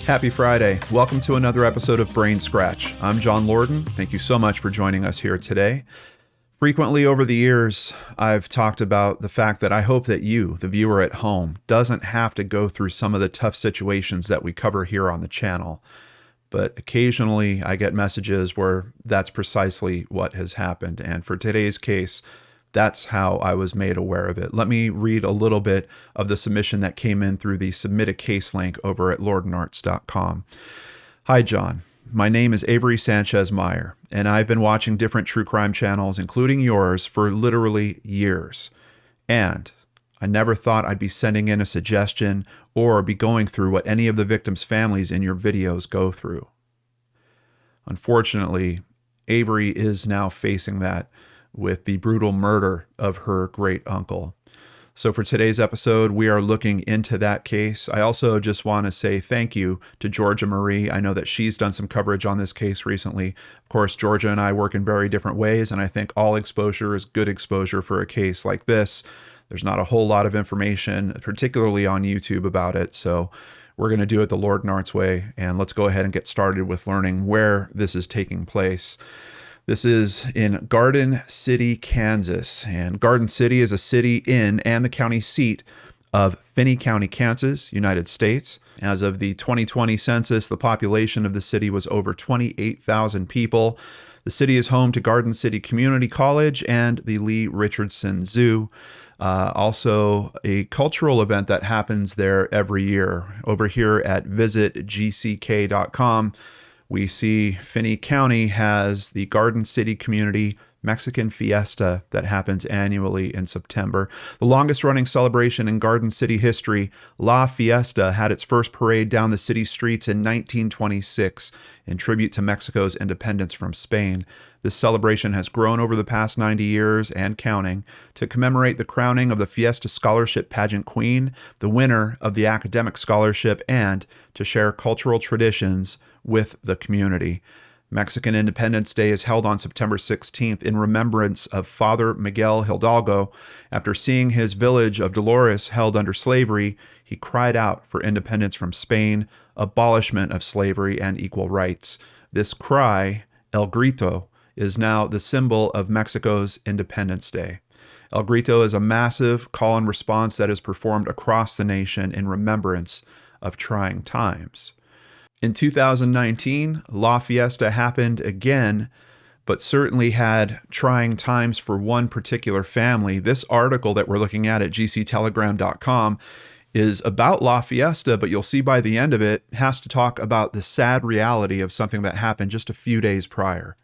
Happy Friday. Welcome to another episode of BrainScratch. I'm John Lorden. Thank you so much for joining us here today. Frequently over the years, I've talked about the fact that I hope that you, the viewer at home, doesn't have to go through some of the tough situations that we cover here on the channel. But occasionally I get messages where that's precisely what has happened. And for today's case, that's how I was made aware of it. Let me read a little bit of the submission that came in through the Submit a Case link over at lordenarts.com. Hi, John. My name is Averys Sanchez-Meyer, and I've been watching different true crime channels, including yours, for literally years. And I never thought I'd be sending in a suggestion or be going through what any of the victims' families in your videos go through. Unfortunately, Avery is now facing that with the brutal murder of her great uncle. So for today's episode, we are looking into that case. I also just want to say thank you to Georgia Marie. I know that she's done some coverage on this case recently. Of course, Georgia and I work in very different ways, and I think all exposure is good exposure for a case like this. There's not a whole lot of information, particularly on YouTube, about it. So we're going to do it the Lorden Arts way, and let's go ahead and get started with learning where this is taking place. This is in Garden City, Kansas, and Garden City is a city in and the county seat of Finney County, Kansas, United States. As of the 2020 census, the population of the city was over 28,000 people. The city is home to Garden City Community College and the Lee Richardson Zoo. Also a cultural event that happens there every year. Over here at visitgck.com, we see Finney County has the Garden City Community Mexican Fiesta that happens annually in September. The longest running celebration in Garden City history, La Fiesta, had its first parade down the city streets in 1926 in tribute to Mexico's independence from Spain. This celebration has grown over the past 90 years and counting to commemorate the crowning of the Fiesta Scholarship Pageant Queen, the winner of the academic scholarship, and to share cultural traditions with the community. Mexican Independence Day is held on September 16th in remembrance of Father Miguel Hidalgo. After seeing his village of Dolores held under slavery, he cried out for independence from Spain, abolishment of slavery, and equal rights. This cry, El Grito, is now the symbol of Mexico's Independence Day. El Grito is a massive call and response that is performed across the nation in remembrance of trying times. In 2019, La Fiesta happened again, but certainly had trying times for one particular family. This article that we're looking at GCTelegram.com is about La Fiesta, but you'll see by the end of it, has to talk about the sad reality of something that happened just a few days prior.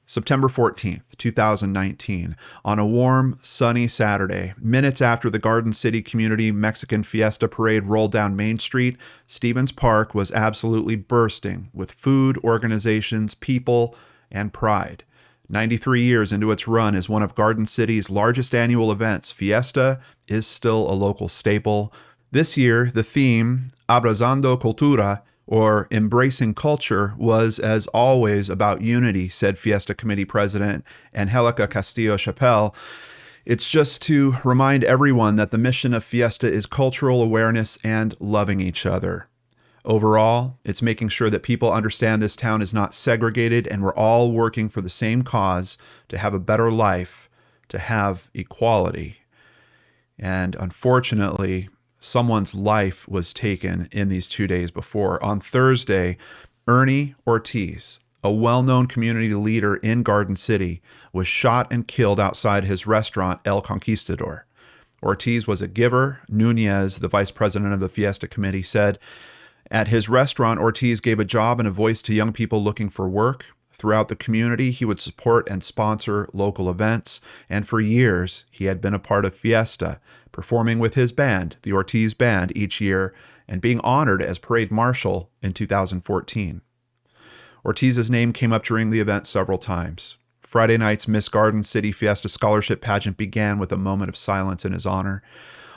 September 14th, 2019, on a warm, sunny Saturday, minutes after the Garden City Community Mexican Fiesta Parade rolled down Main Street, Stevens Park was absolutely bursting with food, organizations, people, and pride. 93 years into its run as one of Garden City's largest annual events, Fiesta is still a local staple. This year, the theme, Abrazando Cultura, or embracing culture, was, as always, about unity, said Fiesta Committee President Angelica Castillo-Chapelle. It's just to remind everyone that the mission of Fiesta is cultural awareness and loving each other. Overall, it's making sure that people understand this town is not segregated and we're all working for the same cause, to have a better life, to have equality. And unfortunately, someone's life was taken in these 2 days before. On Thursday, Ernie Ortiz, a well-known community leader in Garden City, was shot and killed outside his restaurant, El Conquistador. Ortiz was a giver. Nunez, the vice president of the Fiesta Committee, said, at his restaurant, Ortiz gave a job and a voice to young people looking for work. Throughout the community, he would support and sponsor local events, and for years, he had been a part of Fiesta, performing with his band, the Ortiz Band, each year, and being honored as parade marshal in 2014. Ortiz's name came up during the event several times. Friday night's Miss Garden City Fiesta Scholarship Pageant began with a moment of silence in his honor.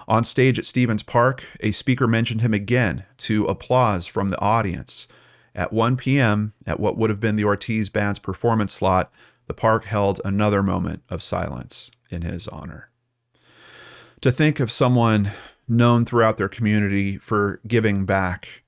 On stage at Stevens Park, a speaker mentioned him again to applause from the audience. At 1 p.m., at what would have been the Ortiz Band's performance slot, the park held another moment of silence in his honor. To think of someone known throughout their community for giving back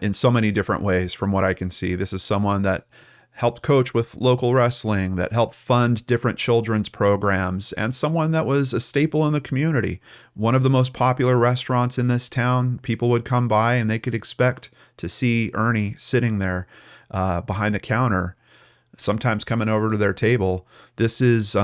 in so many different ways from what I can see. This is someone that helped coach with local wrestling, that helped fund different children's programs, and someone that was a staple in the community. One of the most popular restaurants in this town. People would come by and they could expect to see Ernie sitting there behind the counter, sometimes coming over to their table. This is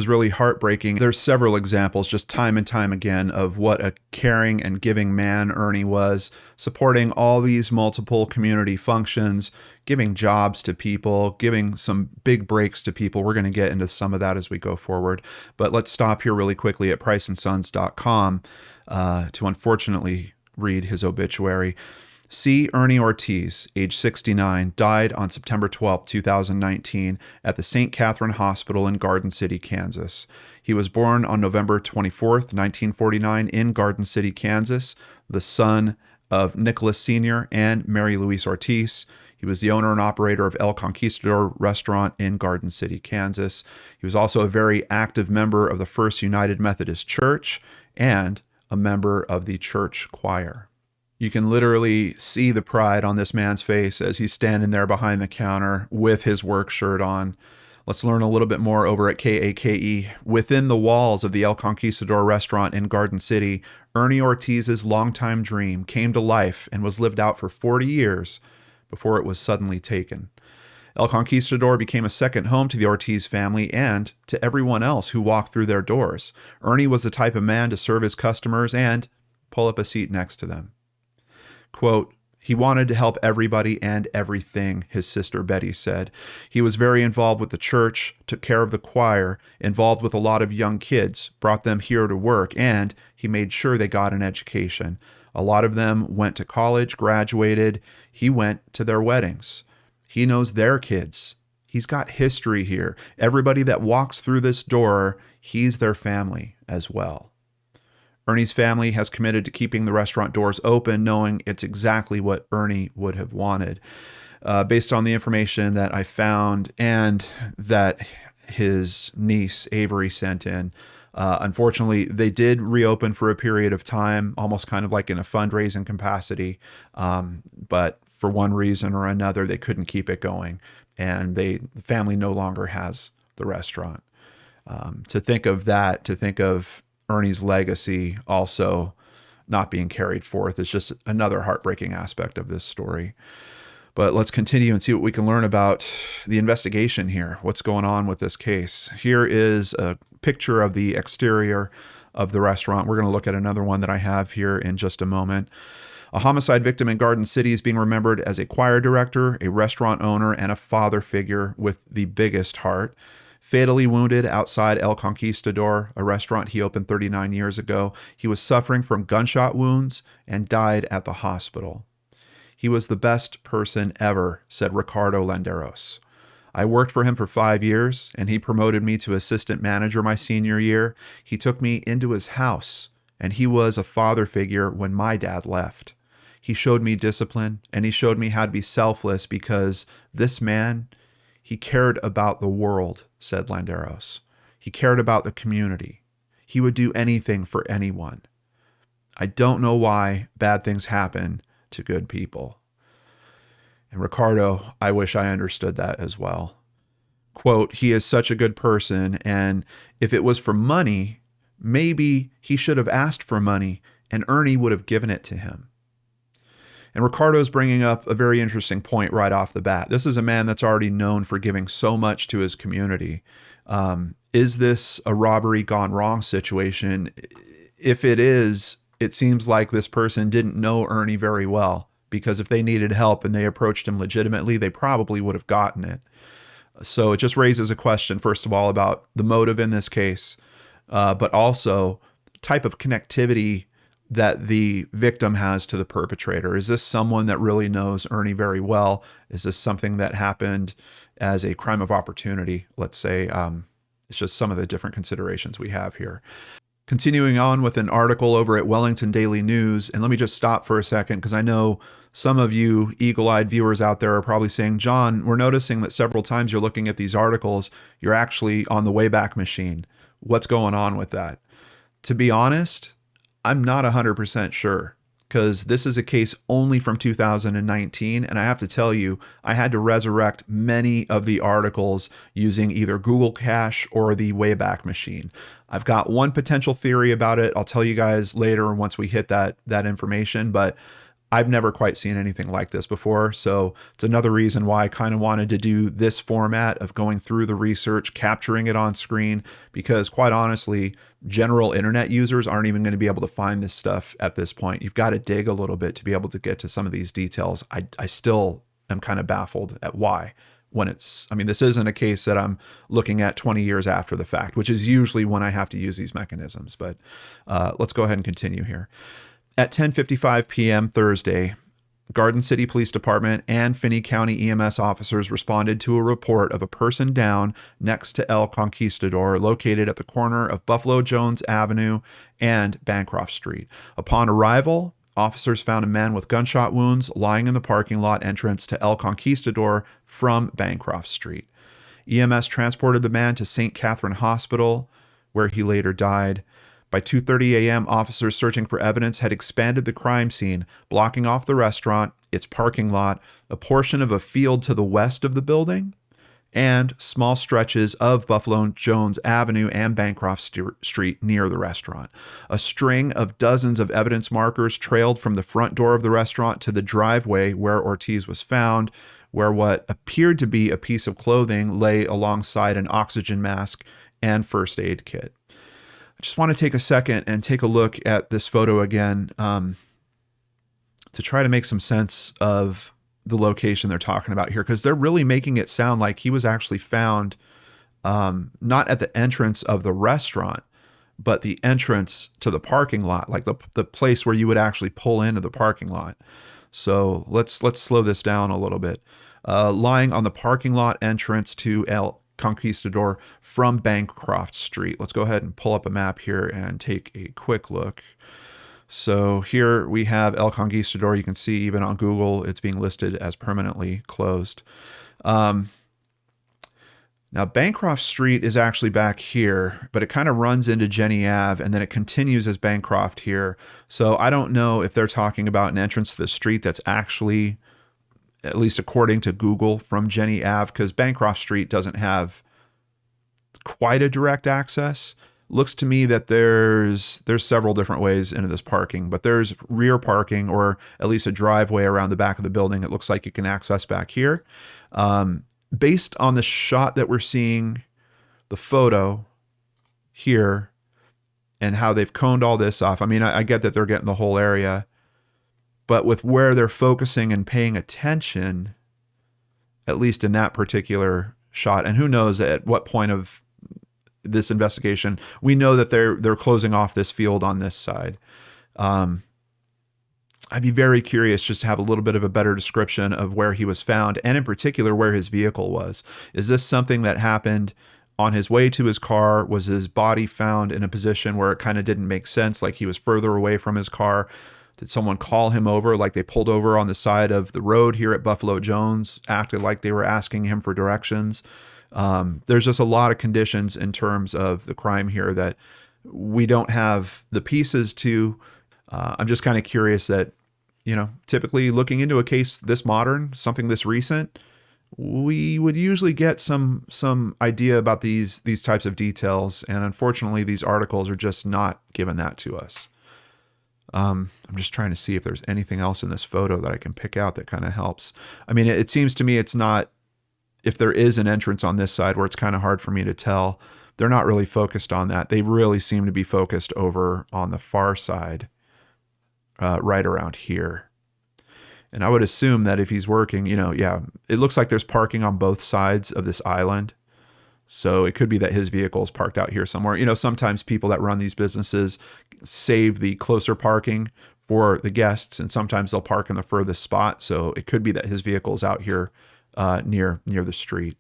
really heartbreaking. There's several examples just time and time again of what a caring and giving man Ernie was, supporting all these multiple community functions, giving jobs to people, giving some big breaks to people. We're going to get into some of that as we go forward. But let's stop here really quickly at priceandsons.com to unfortunately read his obituary. C. Ernie Ortiz, age 69, died on September 12, 2019 at the St. Catherine Hospital in Garden City, Kansas. He was born on November 24, 1949 in Garden City, Kansas, the son of Nicholas Sr. and Mary Louise Ortiz. He was the owner and operator of El Conquistador restaurant in Garden City, Kansas. He was also a very active member of the First United Methodist Church and a member of the church choir. You can literally see the pride on this man's face as he's standing there behind the counter with his work shirt on. Let's learn a little bit more over at KAKE. Within the walls of the El Conquistador restaurant in Garden City, Ernie Ortiz's longtime dream came to life and was lived out for 40 years before it was suddenly taken. El Conquistador became a second home to the Ortiz family and to everyone else who walked through their doors. Ernie was the type of man to serve his customers and pull up a seat next to them. Quote, he wanted to help everybody and everything, his sister Betty said. He was very involved with the church, took care of the choir, involved with a lot of young kids, brought them here to work, and he made sure they got an education. A lot of them went to college, graduated. He went to their weddings. He knows their kids. He's got history here. Everybody that walks through this door, he's their family as well. Ernie's family has committed to keeping the restaurant doors open, knowing it's exactly what Ernie would have wanted. Based on the information that I found and that his niece, Averys, sent in, unfortunately, they did reopen for a period of time, almost kind of like in a fundraising capacity. But for one reason or another, they couldn't keep it going. And the family no longer has the restaurant. To think of that, to think of Ernie's legacy also not being carried forth is just another heartbreaking aspect of this story. But let's continue and see what we can learn about the investigation here. What's going on with this case? Here is a picture of the exterior of the restaurant. We're going to look at another one that I have here in just a moment. A homicide victim in Garden City is being remembered as a choir director, a restaurant owner, and a father figure with the biggest heart. Fatally wounded outside El Conquistador, a restaurant he opened 39 years ago. He was suffering from gunshot wounds and died at the hospital. He was the best person ever, said Ricardo Landeros. I worked for him for 5 years, and he promoted me to assistant manager my senior year. He took me into his house, and he was a father figure when my dad left. He showed me discipline, and he showed me how to be selfless because this man, he cared about the world, said Landeros. He cared about the community. He would do anything for anyone. I don't know why bad things happen to good people. And Ricardo, I wish I understood that as well. Quote, he is such a good person, and if it was for money, maybe he should have asked for money, and Ernie would have given it to him. And Ricardo's bringing up a very interesting point right off the bat. This is a man that's already known for giving so much to his community. Is this a robbery gone wrong situation? If it is, it seems like this person didn't know Ernie very well, because if they needed help and they approached him legitimately, they probably would have gotten it. So it just raises a question, first of all, about the motive in this case, but also type of connectivity that the victim has to the perpetrator. Is this someone that really knows Ernie very well? Is this something that happened as a crime of opportunity? Let's say it's just some of the different considerations we have here. Continuing on with an article over at Wellington Daily News, and let me just stop for a second because I know some of you eagle-eyed viewers out there are probably saying, John, we're noticing that several times you're looking at these articles, you're actually on the Wayback Machine. What's going on with that? To be honest, I'm not 100% sure. because this is a case only from 2019. And I have to tell you, I had to resurrect many of the articles using either Google Cache or the Wayback Machine. I've got one potential theory about it. I'll tell you guys later once we hit that information, but I've never quite seen anything like this before. So it's another reason why I kind of wanted to do this format of going through the research, capturing it on screen, because quite honestly, general internet users aren't even going to be able to find this stuff at this point. You've got to dig a little bit to be able to get to some of these details. I still am kind of baffled at why. I mean, this isn't a case that I'm looking at 20 years after the fact, which is usually when I have to use these mechanisms. But let's go ahead and continue here. At 10:55 p.m. Thursday, Garden City Police Department and Finney County EMS officers responded to a report of a person down next to El Conquistador, located at the corner of Buffalo Jones Avenue and Bancroft Street. Upon arrival, officers found a man with gunshot wounds lying in the parking lot entrance to El Conquistador from Bancroft Street. EMS transported the man to St. Catherine Hospital, where he later died. By 2:30 a.m., officers searching for evidence had expanded the crime scene, blocking off the restaurant, its parking lot, a portion of a field to the west of the building, and small stretches of Buffalo Jones Avenue and Bancroft Street near the restaurant. A string of dozens of evidence markers trailed from the front door of the restaurant to the driveway where Ortiz was found, where what appeared to be a piece of clothing lay alongside an oxygen mask and first aid kit. I just want to take a second and take a look at this photo again to try to make some sense of the location they're talking about here, because they're really making it sound like he was actually found not at the entrance of the restaurant, but the entrance to the parking lot, like the place where you would actually pull into the parking lot. So let's slow this down a little bit. Lying on the parking lot entrance to El Conquistador from Bancroft Street. Let's go ahead and pull up a map here and take a quick look. So here we have El Conquistador. You can see even on Google, it's being listed as permanently closed. Now, Bancroft Street is actually back here, but it kind of runs into Jenny Ave, and then it continues as Bancroft here. So I don't know if they're talking about an entrance to the street that's actually, at least according to Google, from Jenny Ave, because Bancroft Street doesn't have quite a direct access. Looks to me that there's several different ways into this parking, but there's rear parking, or at least a driveway around the back of the building. It looks like you can access back here. Based on the shot that we're seeing, the photo here, and how they've coned all this off. I mean, I get that they're getting the whole area, but with where they're focusing and paying attention, at least in that particular shot, and who knows at what point of this investigation, we know that they're closing off this field on this side. I'd be very curious just to have a little bit of a better description of where he was found, and in particular where his vehicle was. Is this something that happened on his way to his car? Was his body found in a position where it kind of didn't make sense, like he was further away from his car? Did someone call him over, like they pulled over on the side of the road here at Buffalo Jones, acted like they were asking him for directions? There's just a lot of conditions in terms of the crime here that we don't have the pieces to. I'm just kind of curious that, typically looking into a case this modern, something this recent, we would usually get some idea about these types of details. And unfortunately, these articles are just not giving that to us. I'm just trying to see if there's anything else in this photo that I can pick out that kind of helps. I mean, it seems to me it's not, if there is an entrance on this side where it's kind of hard for me to tell, they're not really focused on that. They really seem to be focused over on the far side, right around here. And I would assume that if he's working, it looks like there's parking on both sides of this island. So it could be that his vehicle is parked out here somewhere. Sometimes people that run these businesses save the closer parking for the guests, and sometimes they'll park in the furthest spot. So it could be that his vehicle is out here near the street.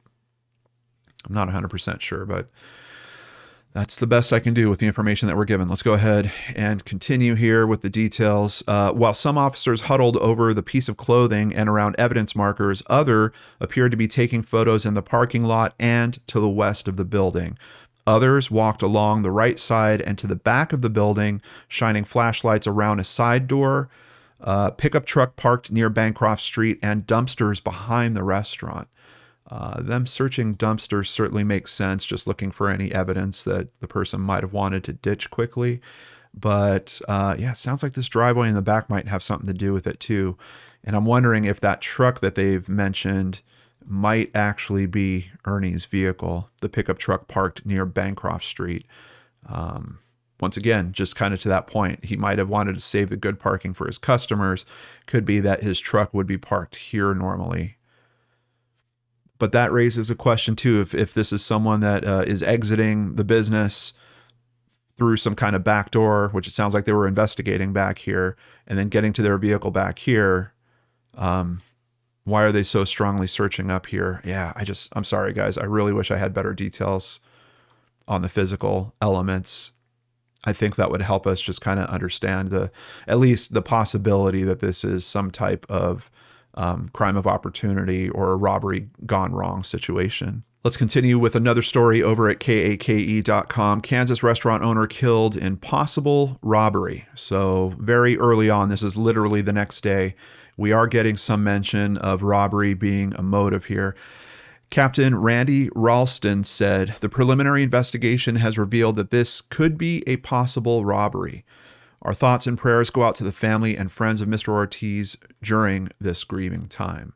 I'm not 100% sure, but that's the best I can do with the information that we're given. Let's go ahead and continue here with the details. While some officers huddled over the piece of clothing and around evidence markers, others appeared to be taking photos in the parking lot and to the west of the building. Others walked along the right side and to the back of the building, shining flashlights around a side door. Pickup truck parked near Bancroft Street and dumpsters behind the restaurant. Them searching dumpsters certainly makes sense, just looking for any evidence that the person might have wanted to ditch quickly. But yeah, it sounds like this driveway in the back might have something to do with it too. And I'm wondering if that truck that they've mentioned might actually be Ernie's vehicle, the pickup truck parked near Bancroft Street. Once again, just kind of to that point, he might have wanted to save the good parking for his customers. Could be that his truck would be parked here normally. But that raises a question too, if this is someone that is exiting the business through some kind of back door, which it sounds like they were investigating back here, and then getting to their vehicle back here. Why are they so strongly searching up here? Yeah, I'm sorry, guys. I really wish I had better details on the physical elements. I think that would help us just kind of understand at least the possibility that this is some type of crime of opportunity or a robbery gone wrong situation. Let's continue with another story over at KAKE.com. Kansas restaurant owner killed in possible robbery. So very early on, this is literally the next day, we are getting some mention of robbery being a motive here. Captain Randy Ralston said, the preliminary investigation has revealed that this could be a possible robbery. Our thoughts and prayers go out to the family and friends of Mr. Ortiz during this grieving time.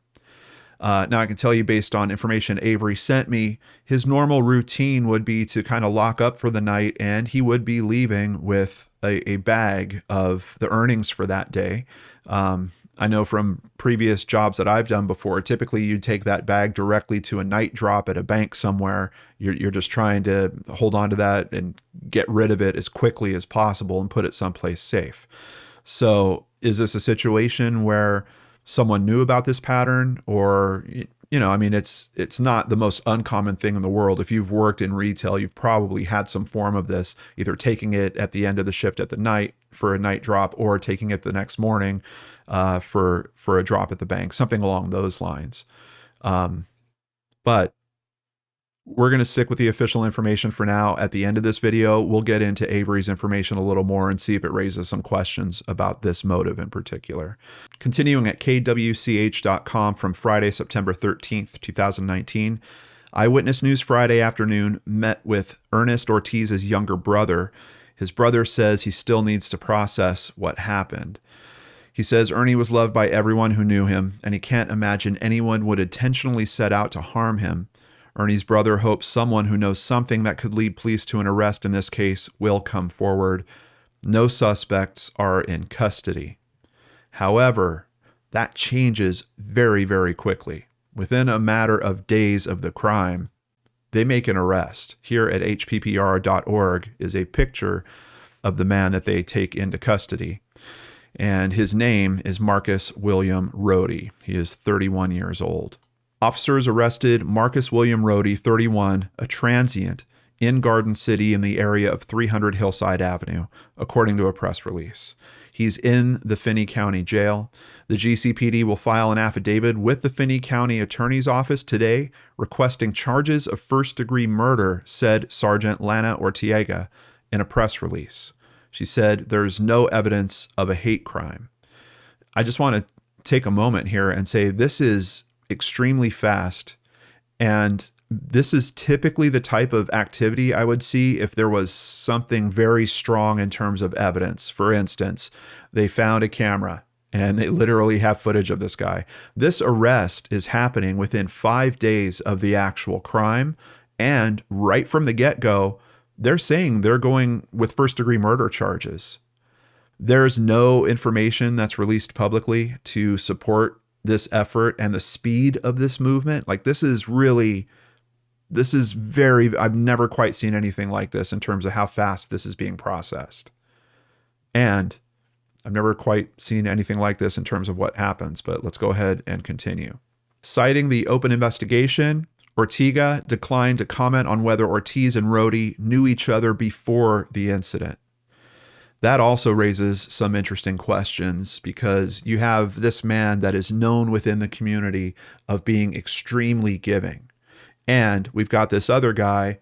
Now, I can tell you based on information Avery sent me, his normal routine would be to kind of lock up for the night, and he would be leaving with a bag of the earnings for that day. I know from previous jobs that I've done before, typically you take that bag directly to a night drop at a bank somewhere. You're just trying to hold on to that and get rid of it as quickly as possible and put it someplace safe. So is this a situation where someone knew about this pattern? Or, I mean, it's not the most uncommon thing in the world. If you've worked in retail, you've probably had some form of this, either taking it at the end of the shift at the night for a night drop, or taking it the next morning for a drop at the bank, something along those lines. But we're going to stick with the official information for now. At the end of this video, we'll get into Averys Information a little more and see if it raises some questions about this motive in particular. Continuing at kwch.com from Friday, September 13th, 2019, Eyewitness News Friday afternoon met with Ernest Ortiz's younger brother. His brother says he still needs to process what happened. He says Ernie was loved by everyone who knew him, and he can't imagine anyone would intentionally set out to harm him. Ernie's brother hopes someone who knows something that could lead police to an arrest in this case will come forward. No suspects are in custody. However, that changes very, very quickly. Within a matter of days of the crime, they make an arrest. Here at hppr.org is a picture of the man that they take into custody. And his name is Marcus William Rohde. He is 31 years old. Officers arrested Marcus William Rohde, 31, a transient, in Garden City in the area of 300 Hillside Avenue, according to a press release. He's in the Finney County Jail. The GCPD will file an affidavit with the Finney County Attorney's Office today requesting charges of first-degree murder, said Sergeant Lana Ortiega in a press release. She said there's no evidence of a hate crime. I just want to take a moment here and say this is extremely fast, and this is typically the type of activity I would see if there was something very strong in terms of evidence. For instance, they found a camera and they literally have footage of this guy. This arrest is happening within 5 days of the actual crime, and right from the get-go, they're saying they're going with first-degree murder charges. There's no information that's released publicly to support this effort and the speed of this movement. Like, this is very, I've never quite seen anything like this in terms of how fast this is being processed. And I've never quite seen anything like this in terms of what happens, but let's go ahead and continue. Citing the open investigation, Ortega declined to comment on whether Ortiz and Rohde knew each other before the incident. That also raises some interesting questions, because you have this man that is known within the community of being extremely giving. And we've got this other guy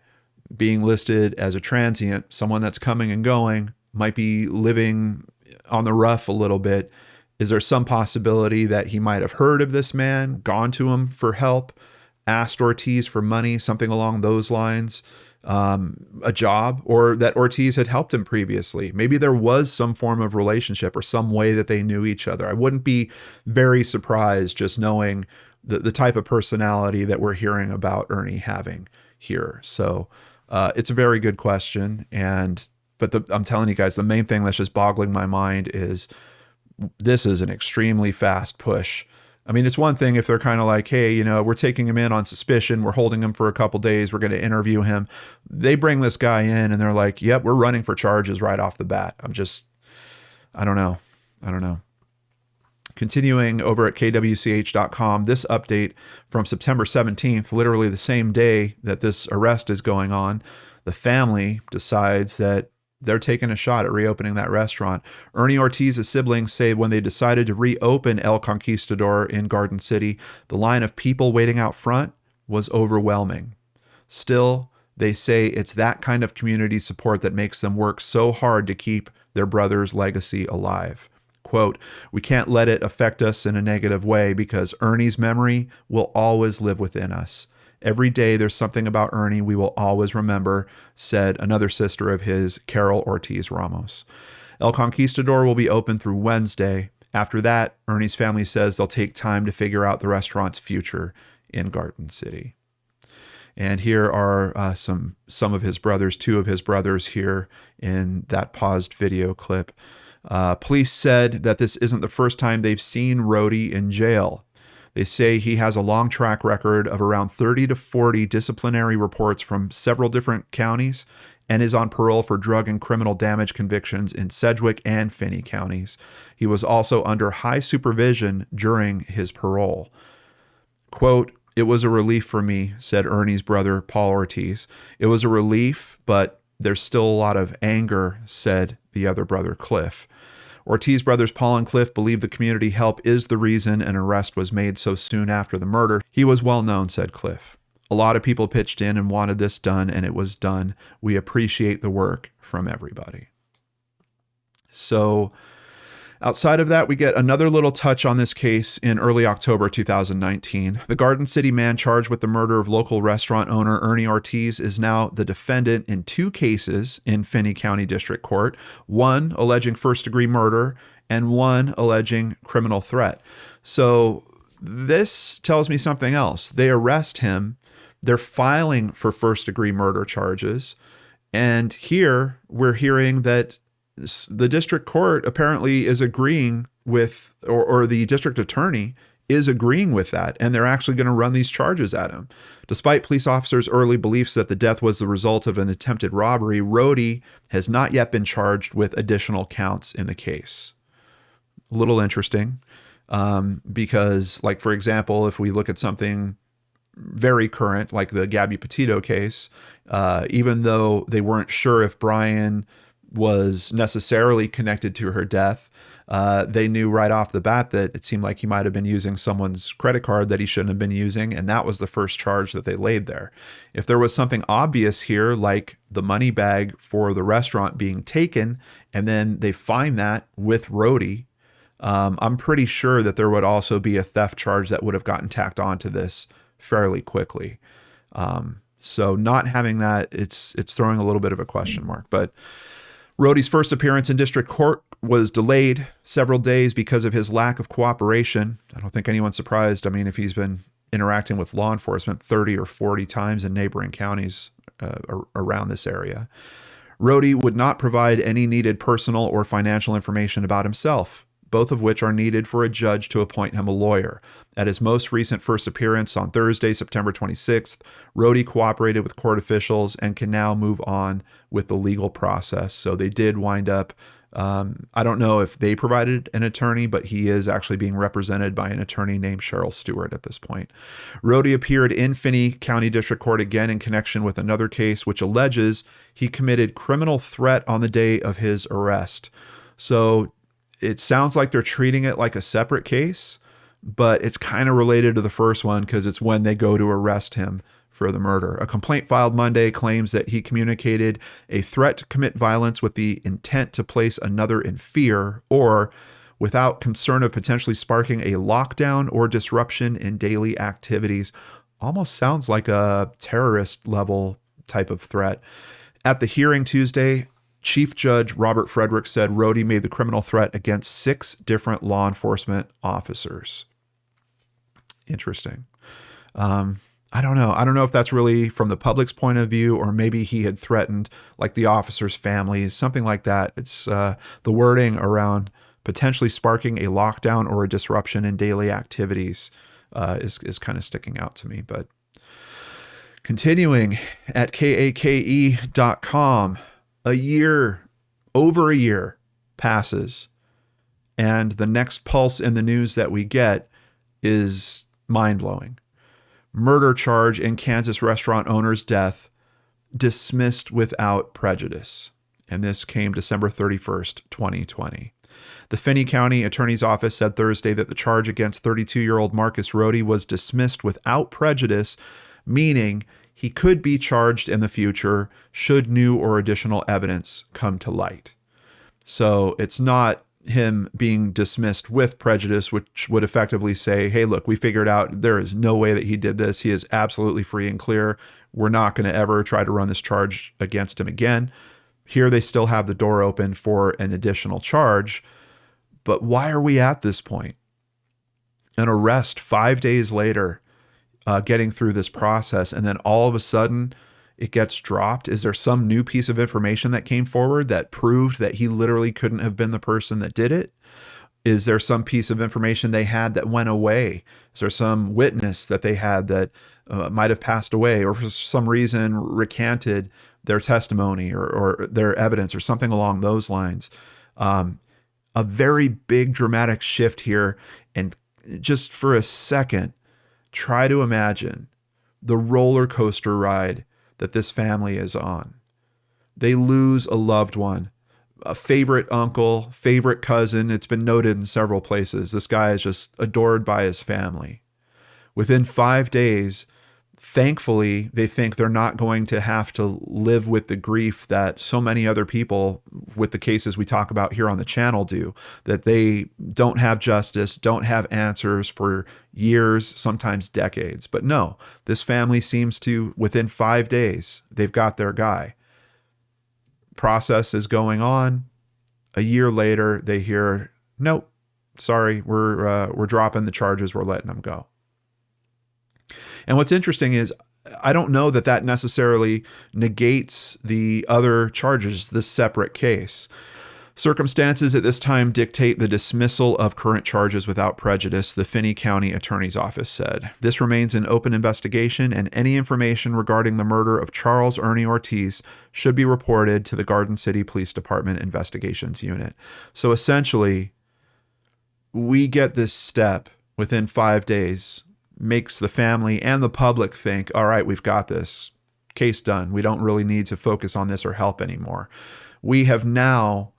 being listed as a transient, someone that's coming and going, might be living on the rough a little bit. Is there some possibility that he might have heard of this man, gone to him for help, asked Ortiz for money, something along those lines, a job, or that Ortiz had helped him previously? Maybe there was some form of relationship or some way that they knew each other. I wouldn't be very surprised just knowing the type of personality that we're hearing about Ernie having here. So it's a very good question. But I'm telling you guys, the main thing that's just boggling my mind is this is an extremely fast push. I mean, it's one thing if they're kind of like, hey, you know, we're taking him in on suspicion. We're holding him for a couple days. We're going to interview him. They bring this guy in and they're like, yep, we're running for charges right off the bat. I don't know. Continuing over at kwch.com, this update from September 17th, literally the same day that this arrest is going on, the family decides that they're taking a shot at reopening that restaurant. Ernie Ortiz's siblings say when they decided to reopen El Conquistador in Garden City, the line of people waiting out front was overwhelming. Still, they say it's that kind of community support that makes them work so hard to keep their brother's legacy alive. Quote, "We can't let it affect us in a negative way because Ernie's memory will always live within us. Every day there's something about Ernie we will always remember," said another sister of his, Carol Ortiz Ramos. El Conquistador will be open through Wednesday. After that, Ernie's family says they'll take time to figure out the restaurant's future in Garden City. And here are some of his brothers, two of his brothers here in that paused video clip. Police said that this isn't the first time they've seen Rhodey in jail. They say he has a long track record of around 30 to 40 disciplinary reports from several different counties and is on parole for drug and criminal damage convictions in Sedgwick and Finney counties. He was also under high supervision during his parole. Quote, "It was a relief for me," said Ernie's brother, Paul Ortiz. "It was a relief, but there's still a lot of anger," said the other brother, Cliff. Ortiz brothers Paul and Cliff believe the community help is the reason an arrest was made so soon after the murder. "He was well known," said Cliff. "A lot of people pitched in and wanted this done, and it was done. We appreciate the work from everybody." So outside of that, we get another little touch on this case in early October 2019. The Garden City man charged with the murder of local restaurant owner Ernie Ortiz is now the defendant in two cases in Finney County District Court, one alleging first-degree murder and one alleging criminal threat. So this tells me something else. They arrest him. They're filing for first-degree murder charges. And here we're hearing that the district court apparently is agreeing with, or the district attorney is agreeing with that, and they're actually going to run these charges at him. Despite police officers' early beliefs that the death was the result of an attempted robbery, Rhodey has not yet been charged with additional counts in the case. A little interesting, because, like, for example, if we look at something very current, like the Gabby Petito case, even though they weren't sure if Brian was necessarily connected to her death, they knew right off the bat that it seemed like he might have been using someone's credit card that he shouldn't have been using, and that was the first charge that they laid there. If there was something obvious here, like the money bag for the restaurant being taken, and then they find that with Rhodey, I'm pretty sure that there would also be a theft charge that would have gotten tacked onto this fairly quickly. So not having that, it's throwing a little bit of a question mark. But Rhodey's first appearance in district court was delayed several days because of his lack of cooperation. I don't think anyone's surprised. I mean, if he's been interacting with law enforcement 30 or 40 times in neighboring counties around this area. Rhodey would not provide any needed personal or financial information about himself, both of which are needed for a judge to appoint him a lawyer. At his most recent first appearance on Thursday, September 26th, Rhodey cooperated with court officials and can now move on with the legal process. So they did wind up, I don't know if they provided an attorney, but he is actually being represented by an attorney named Cheryl Stewart at this point. Rhodey appeared in Finney County District Court again in connection with another case which alleges he committed criminal threat on the day of his arrest. So it sounds like they're treating it like a separate case, but it's kind of related to the first one because it's when they go to arrest him for the murder. A complaint filed Monday claims that he communicated a threat to commit violence with the intent to place another in fear, or without concern of potentially sparking a lockdown or disruption in daily activities. Almost sounds like a terrorist level type of threat. At the hearing Tuesday, Chief Judge Robert Frederick said Rody made the criminal threat against 6 different law enforcement officers. Interesting. I don't know. I don't know if that's really from the public's point of view, or maybe he had threatened like the officers' families, something like that. It's the wording around potentially sparking a lockdown or a disruption in daily activities is kind of sticking out to me. But continuing at kake.com, over a year passes, and the next pulse in the news that we get is mind-blowing. Murder charge in Kansas restaurant owner's death dismissed without prejudice. And this came December 31st, 2020. The Finney County Attorney's Office said Thursday that the charge against 32-year-old Marcus Rody was dismissed without prejudice, meaning he could be charged in the future should new or additional evidence come to light. So it's not him being dismissed with prejudice, which would effectively say, hey, look, we figured out there is no way that he did this. He is absolutely free and clear. We're not going to ever try to run this charge against him again. Here they still have the door open for an additional charge. But why are we at this point? An arrest 5 days later, getting through this process, and then all of a sudden it gets dropped? Is there some new piece of information that came forward that proved that he literally couldn't have been the person that did it? Is there some piece of information they had that went away? Is there some witness that they had that might have passed away, or for some reason recanted their testimony or their evidence or something along those lines? A very big dramatic shift here. And just for a second, try to imagine the roller coaster ride that this family is on. They lose a loved one, a favorite uncle, favorite cousin. It's been noted in several places. This guy is just adored by his family. Within 5 days, thankfully, they think they're not going to have to live with the grief that so many other people with the cases we talk about here on the channel do, that they don't have justice, don't have answers for years, sometimes decades. But no, this family seems to, within 5 days, they've got their guy. Process is going on. A year later, they hear, nope, sorry, we're dropping the charges, we're letting them go. And what's interesting is I don't know that that necessarily negates the other charges, this separate case. Circumstances at this time dictate the dismissal of current charges without prejudice, the Finney County Attorney's Office said. This remains an open investigation, and any information regarding the murder of Charles Ernie Ortiz should be reported to the Garden City Police Department Investigations Unit. So essentially, we get this step within 5 days, makes the family and the public think, all right, we've got this case done. We don't really need to focus on this or help anymore. We have now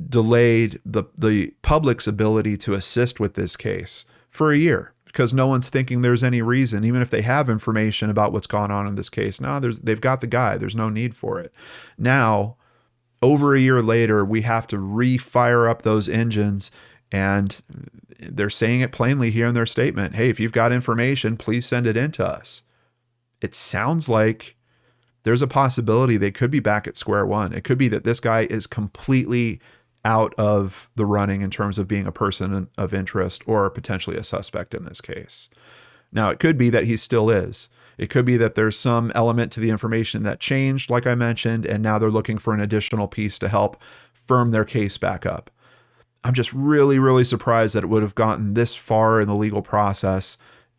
delayed the public's ability to assist with this case for a year because no one's thinking there's any reason, even if they have information about what's gone on in this case. No, they've got the guy. There's no need for it. Now, over a year later, we have to refire up those engines, and they're saying it plainly here in their statement. Hey, if you've got information, please send it in to us. It sounds like there's a possibility they could be back at square one. It could be that this guy is completely out of the running in terms of being a person of interest or potentially a suspect in this case. Now, it could be that he still is. It could be that there's some element to the information that changed, like I mentioned, and now they're looking for an additional piece to help firm their case back up. I'm just really, really surprised that it would have gotten this far in the legal process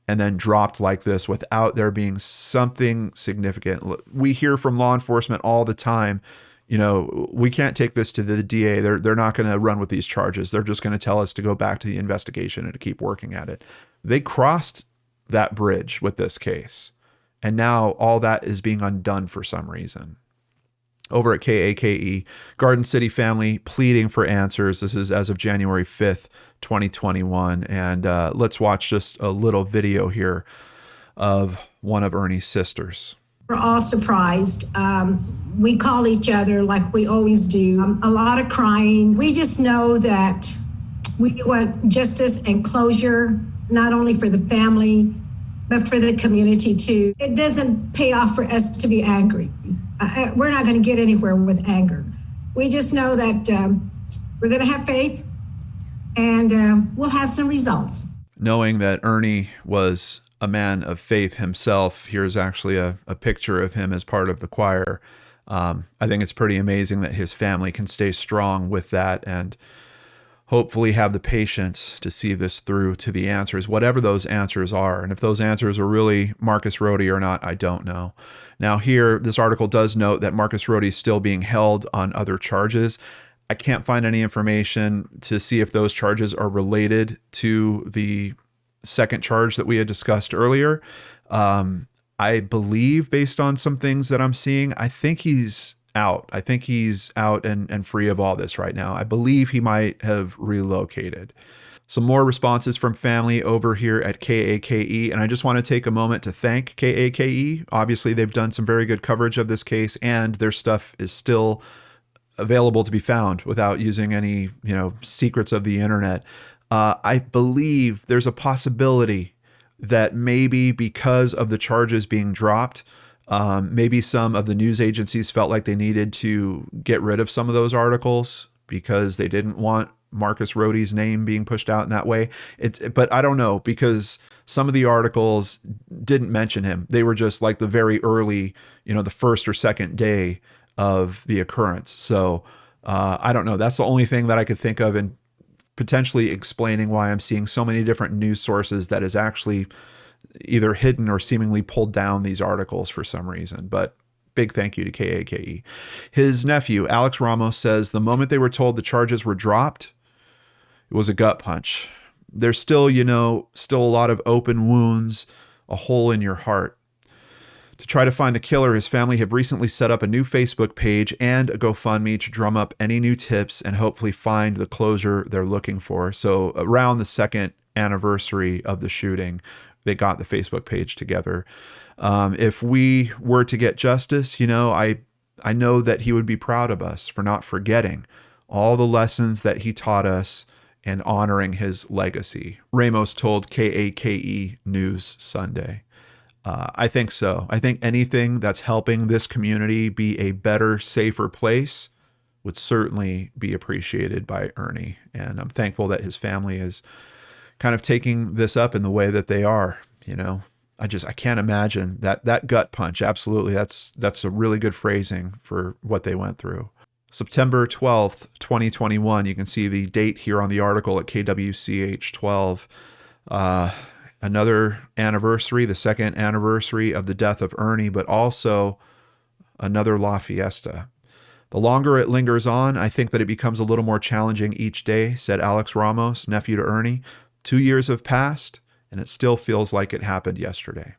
and then dropped like this without there being something significant. We hear from law enforcement all the time, you know, we can't take this to the DA. They're not going to run with these charges. They're just going to tell us to go back to the investigation and to keep working at it. They crossed that bridge with this case, and now all that is being undone for some reason. Over at KAKE, Garden City Family pleading for answers. This is as of January 5th, 2021. And let's watch just a little video here of one of Ernie's sisters. We're all surprised. We call each other like we always do. A lot of crying. We just know that We want justice and closure, not only for the family, but for the community too. It doesn't pay off for us to be angry. We're not going to get anywhere with anger. We just know that we're going to have faith and we'll have some results. Knowing that Ernie was a man of faith himself, here's actually a picture of him as part of the choir. I think it's pretty amazing that his family can stay strong with that and hopefully have the patience to see this through to the answers, whatever those answers are. And if those answers are really Marcus Rohde or not, I don't know. Now here, this article does note that Marcus Rohde is still being held on other charges. I can't find any information to see if those charges are related to the second charge that we had discussed earlier. I believe, based on some things that I'm seeing, I think he's out. I think he's out and free of all this right now. I believe he might have relocated. Some more responses from family over here at KAKE, and I just want to take a moment to thank KAKE. Obviously, they've done some very good coverage of this case, and their stuff is still available to be found without using any, secrets of the internet. I believe there's a possibility that maybe because of the charges being dropped, maybe some of the news agencies felt like they needed to get rid of some of those articles because they didn't want Marcus Rohde's name being pushed out in that way. But I don't know, because some of the articles didn't mention him. They were just like the very early, the first or second day of the occurrence. So I don't know. That's the only thing that I could think of in potentially explaining why I'm seeing so many different news sources that is actually either hidden or seemingly pulled down these articles for some reason. But big thank you to KAKE. His nephew, Alex Ramos, says the moment they were told the charges were dropped, it was a gut punch. There's still, still a lot of open wounds, a hole in your heart. To try to find the killer, his family have recently set up a new Facebook page and a GoFundMe to drum up any new tips and hopefully find the closure they're looking for. So around the second anniversary of the shooting, they got the Facebook page together. If we were to get justice, I know that he would be proud of us for not forgetting all the lessons that he taught us and honoring his legacy. Ramos told KAKE News Sunday. I think so. I think anything that's helping this community be a better, safer place would certainly be appreciated by Ernie. And I'm thankful that his family is kind of taking this up in the way that they are. I can't imagine that gut punch. Absolutely. That's a really good phrasing for what they went through. September 12th, 2021. You can see the date here on the article at KWCH 12. Another anniversary, the second anniversary of the death of Ernie, but also another La Fiesta. The longer it lingers on, I think that it becomes a little more challenging each day, said Alex Ramos, nephew to Ernie. 2 years have passed, and it still feels like it happened yesterday.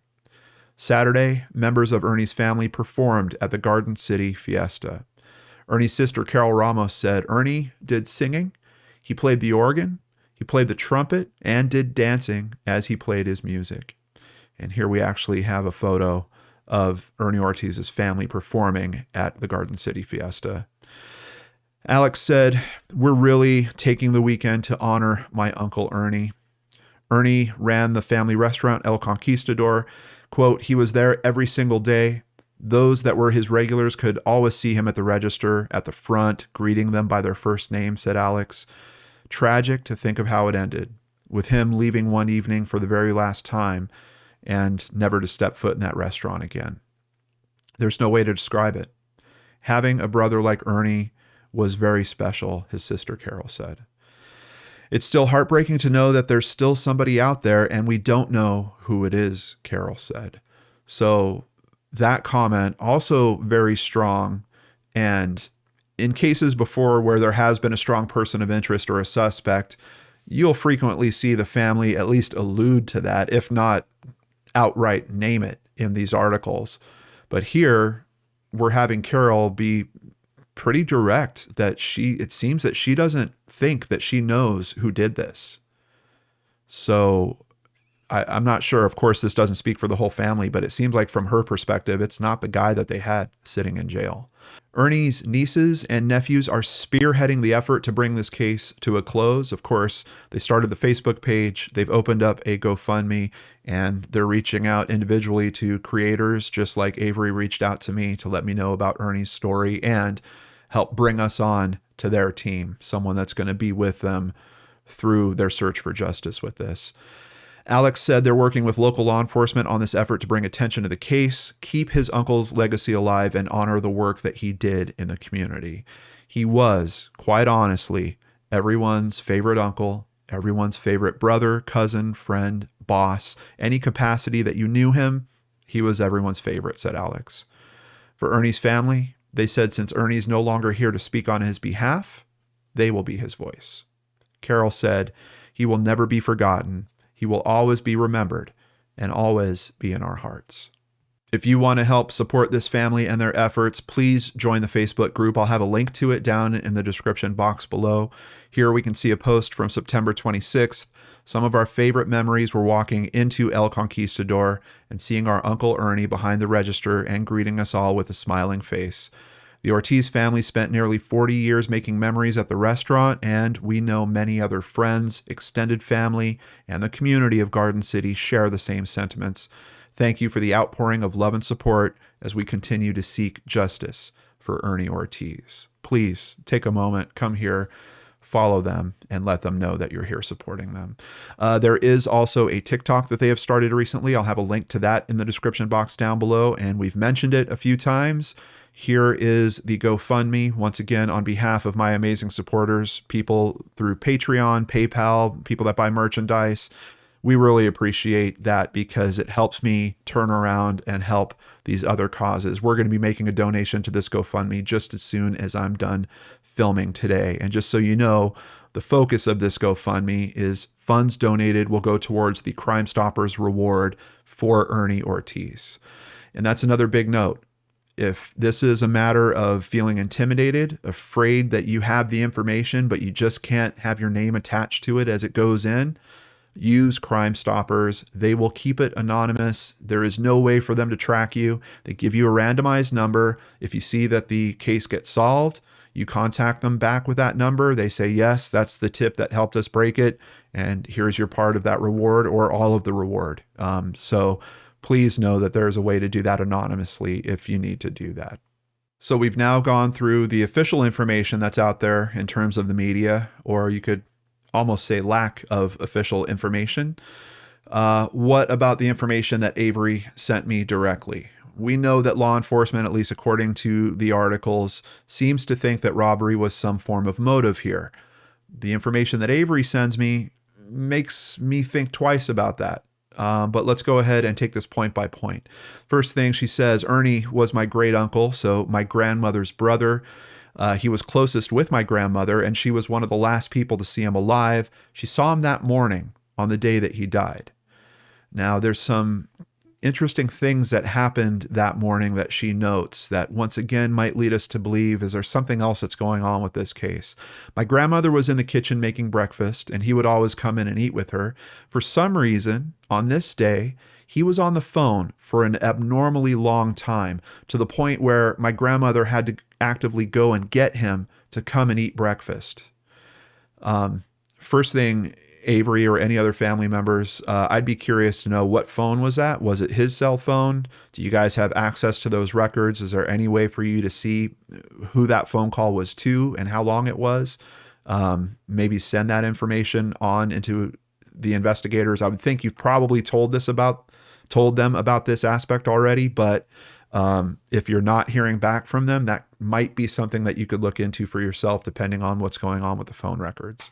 Saturday, members of Ernie's family performed at the Garden City Fiesta. Ernie's sister, Carol Ramos, said Ernie did singing, he played the organ, he played the trumpet, and did dancing as he played his music. And here we actually have a photo of Ernie Ortiz's family performing at the Garden City Fiesta. Alex said, we're really taking the weekend to honor my Uncle Ernie. Ernie ran the family restaurant El Conquistador. Quote, he was there every single day. Those that were his regulars could always see him at the register, at the front, greeting them by their first name, said Alex. Tragic to think of how it ended, with him leaving one evening for the very last time and never to step foot in that restaurant again. There's no way to describe it. Having a brother like Ernie was very special, his sister Carol said. It's still heartbreaking to know that there's still somebody out there and we don't know who it is, Carol said. So that comment also very strong, and in cases before where there has been a strong person of interest or a suspect, you'll frequently see the family at least allude to that, if not outright name it in these articles. But here we're having Carol be pretty direct that it seems that she doesn't think that she knows who did this. So I'm not sure. Of course, this doesn't speak for the whole family, but it seems like from her perspective, it's not the guy that they had sitting in jail. Ernie's nieces and nephews are spearheading the effort to bring this case to a close. Of course, they started the Facebook page, they've opened up a GoFundMe, and they're reaching out individually to creators, just like Averys reached out to me to let me know about Ernie's story and help bring us on to their team, someone that's going to be with them through their search for justice with this. Alex said they're working with local law enforcement on this effort to bring attention to the case, keep his uncle's legacy alive, and honor the work that he did in the community. He was, quite honestly, everyone's favorite uncle, everyone's favorite brother, cousin, friend, boss. Any capacity that you knew him, he was everyone's favorite, said Alex. For Ernie's family, they said since Ernie's no longer here to speak on his behalf, they will be his voice. Carol said, he will never be forgotten. He will always be remembered and always be in our hearts. If you want to help support this family and their efforts, please join the Facebook group. I'll have a link to it down in the description box below. Here we can see a post from September 26th. Some of our favorite memories were walking into El Conquistador and seeing our Uncle Ernie behind the register and greeting us all with a smiling face. The Ortiz family spent nearly 40 years making memories at the restaurant, and we know many other friends, extended family, and the community of Garden City share the same sentiments. Thank you for the outpouring of love and support as we continue to seek justice for Ernie Ortiz. Please take a moment, come here, follow them, and let them know that you're here supporting them. There is also a TikTok that they have started recently. I'll have a link to that in the description box down below, and we've mentioned it a few times. Here is the GoFundMe, once again, on behalf of my amazing supporters, people through Patreon, PayPal, people that buy merchandise. We really appreciate that because it helps me turn around and help these other causes. We're going to be making a donation to this GoFundMe just as soon as I'm done filming today. And just so you know, the focus of this GoFundMe is funds donated will go towards the Crime Stoppers reward for Ernie Ortiz. And that's another big note. If this is a matter of feeling intimidated, afraid that you have the information, but you just can't have your name attached to it as it goes in, use Crime Stoppers. They will keep it anonymous. There is no way for them to track you. They give you a randomized number. If you see that the case gets solved, you contact them back with that number. They say, yes, that's the tip that helped us break it, and here's your part of that reward or all of the reward. So please know that there's a way to do that anonymously if you need to do that. So we've now gone through the official information that's out there in terms of the media, or you could almost say lack of official information. What about the information that Averys sent me directly? We know that law enforcement, at least according to the articles, seems to think that robbery was some form of motive here. The information that Averys sends me makes me think twice about that. But let's go ahead and take this point by point. First thing she says, Ernie was my great uncle, so my grandmother's brother. He was closest with my grandmother, and she was one of the last people to see him alive. She saw him that morning on the day that he died. Now, there's some interesting things that happened that morning that she notes that once again might lead us to believe, is there something else that's going on with this case? My grandmother was in the kitchen making breakfast, and he would always come in and eat with her. For some reason, on this day, he was on the phone for an abnormally long time, to the point where my grandmother had to actively go and get him to come and eat breakfast. First thing, Averys or any other family members, I'd be curious to know, what phone was that? Was it his cell phone? Do you guys have access to those records? Is there any way for you to see who that phone call was to and how long it was? Maybe send that information on into the investigators. I would think you've probably told them about this aspect already, but if you're not hearing back from them, that might be something that you could look into for yourself, depending on what's going on with the phone records.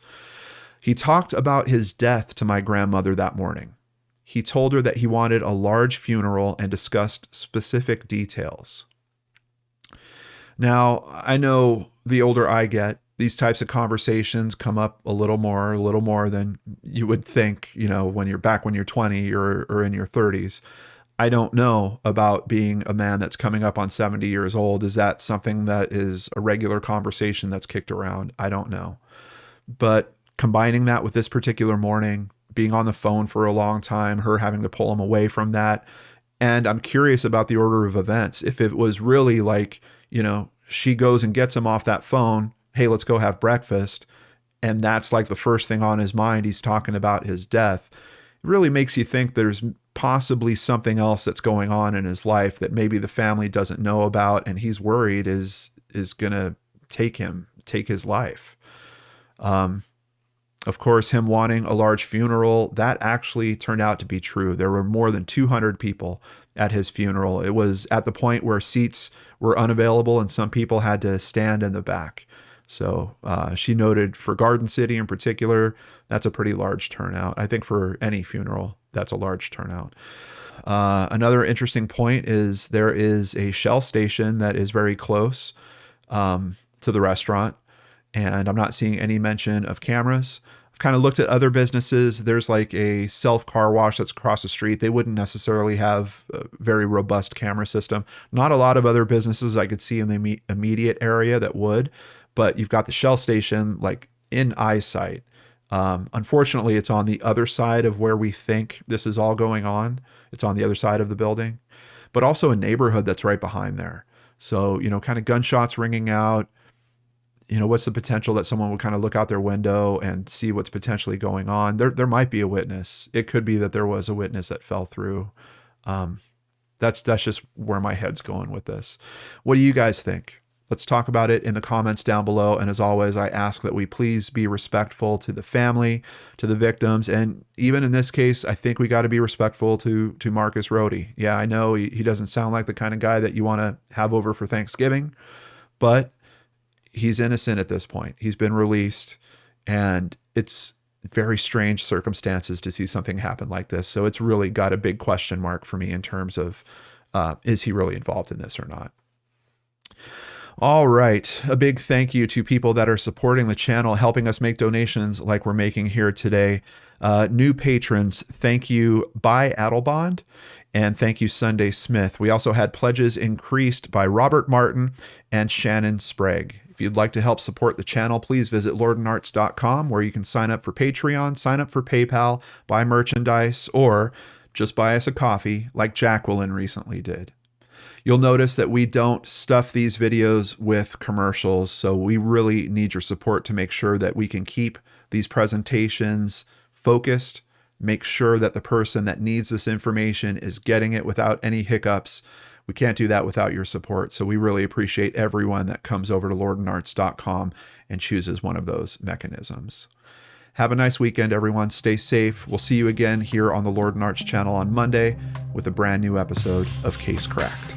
He talked about his death to my grandmother that morning. He told her that he wanted a large funeral and discussed specific details. Now, I know the older I get, these types of conversations come up a little more than you would think, when you're 20 or in your 30s. I don't know about being a man that's coming up on 70 years old. Is that something that is a regular conversation that's kicked around? I don't know. But combining that with this particular morning, being on the phone for a long time, her having to pull him away from that. And I'm curious about the order of events. If it was really like, she goes and gets him off that phone, hey, let's go have breakfast, and that's like the first thing on his mind, he's talking about his death, it really makes you think there's possibly something else that's going on in his life that maybe the family doesn't know about, and he's worried is going to take his life. Of course, him wanting a large funeral, that actually turned out to be true. There were more than 200 people at his funeral. It was at the point where seats were unavailable and some people had to stand in the back. So she noted for Garden City in particular, that's a pretty large turnout. I think for any funeral, that's a large turnout. Another interesting point is there is a Shell station that is very close to the restaurant, and I'm not seeing any mention of cameras. I've kind of looked at other businesses. There's like a self car wash that's across the street. They wouldn't necessarily have a very robust camera system. Not a lot of other businesses I could see in the immediate area that would, but you've got the Shell station like in eyesight. Unfortunately, it's on the other side of where we think this is all going on. It's on the other side of the building, but also a neighborhood that's right behind there. So, kind of gunshots ringing out. What's the potential that someone would kind of look out their window and see what's potentially going on? There might be a witness. It could be that there was a witness that fell through. That's just where my head's going with this. What do you guys think? Let's talk about it in the comments down below. And as always, I ask that we please be respectful to the family, to the victims. And even in this case, I think we got to be respectful to Marcus Rohde. Yeah, I know he doesn't sound like the kind of guy that you want to have over for Thanksgiving, but he's innocent at this point. He's been released, and it's very strange circumstances to see something happen like this. So it's really got a big question mark for me in terms of, is he really involved in this or not? All right. A big thank you to people that are supporting the channel, helping us make donations like we're making here today. New patrons, thank you by Adelbond, and thank you Sunday Smith. We also had pledges increased by Robert Martin and Shannon Sprague. If you'd like to help support the channel, please visit lordandarts.com, where you can sign up for Patreon, sign up for PayPal, buy merchandise, or just buy us a coffee like Jacqueline recently did. You'll notice that we don't stuff these videos with commercials, so we really need your support to make sure that we can keep these presentations focused, make sure that the person that needs this information is getting it without any hiccups. We can't do that without your support, so we really appreciate everyone that comes over to lordandarts.com and chooses one of those mechanisms. Have a nice weekend, everyone. Stay safe. We'll see you again here on the Lord and Arts channel on Monday with a brand new episode of Case Cracked.